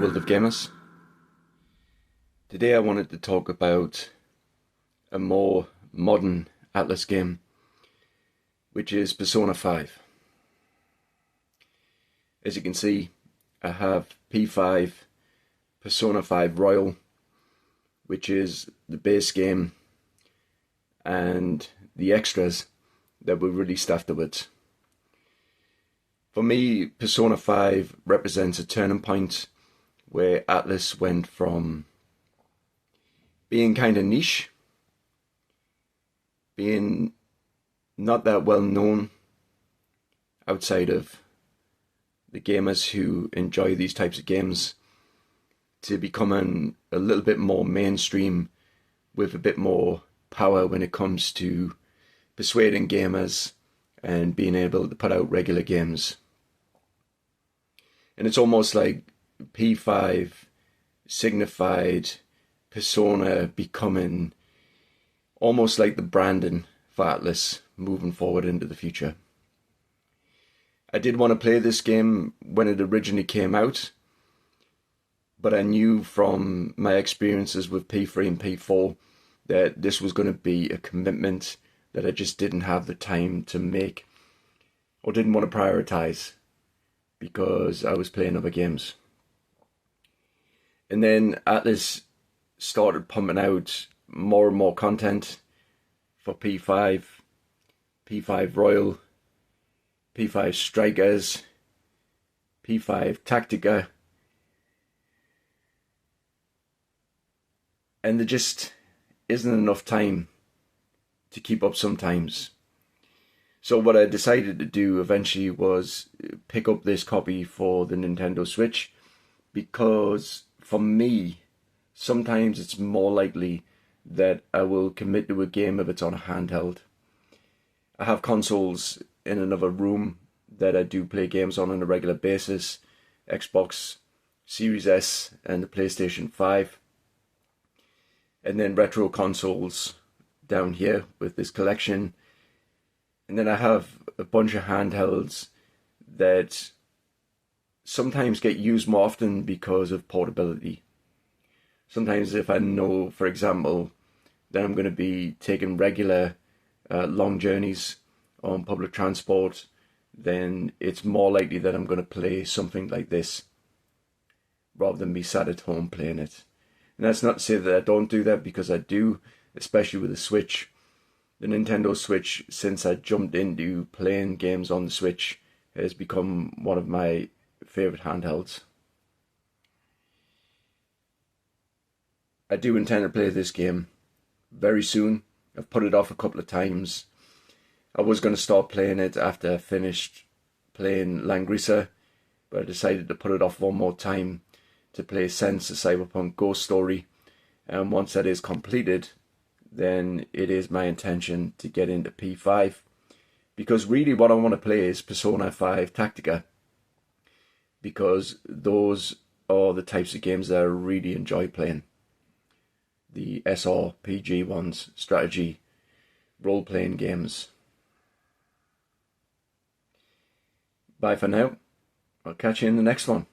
world of gamers. Today I wanted to talk about a more modern Atlus game, which is Persona 5. As you can see, I have P5, Persona 5 Royal, which is the base game, and the extras that were released afterwards. For me, Persona 5 represents a turning point where Atlus went from being kind of niche, being not that well known outside of the gamers who enjoy these types of games, to becoming a little bit more mainstream with a bit more power when it comes to persuading gamers and being able to put out regular games. And it's almost like P5 signified Persona becoming almost like the branding for Atlus moving forward into the future. I did want to play this game when it originally came out, but I knew from my experiences with P3 and P4 that this was going to be a commitment that I just didn't have the time to make or didn't want to prioritize because I was playing other games. And then Atlus started pumping out more and more content for P5, P5 Royal, P5 Strikers, P5 Tactica, and there just isn't enough time to keep up sometimes. So what I decided to do eventually was pick up this copy for the Nintendo Switch, because for me, sometimes it's more likely that I will commit to a game if it's on a handheld. I have consoles in another room that I do play games on a regular basis: Xbox Series S and the PlayStation 5. And then retro consoles down here with this collection. And then I have a bunch of handhelds that sometimes get used more often because of portability. Sometimes if I know, for example, that I'm going to be taking regular long journeys on public transport, then it's more likely that I'm going to play something like this rather than be sat at home playing it. And that's not to say that I don't do that, because I do, especially with the Switch. The Nintendo Switch, since I jumped into playing games on the Switch, has become one of my favourite handhelds. I do intend to play this game very soon. I've put it off a couple of times. I was going to start playing it after I finished playing Langrisa, but I decided to put it off one more time to play Sense, a Cyberpunk Ghost Story. And once that is completed, then it is my intention to get into P5, because really what I want to play is Persona 5 Tactica, because those are the types of games that I really enjoy playing. The SRPG ones, strategy, role-playing games. Bye for now. I'll catch you in the next one.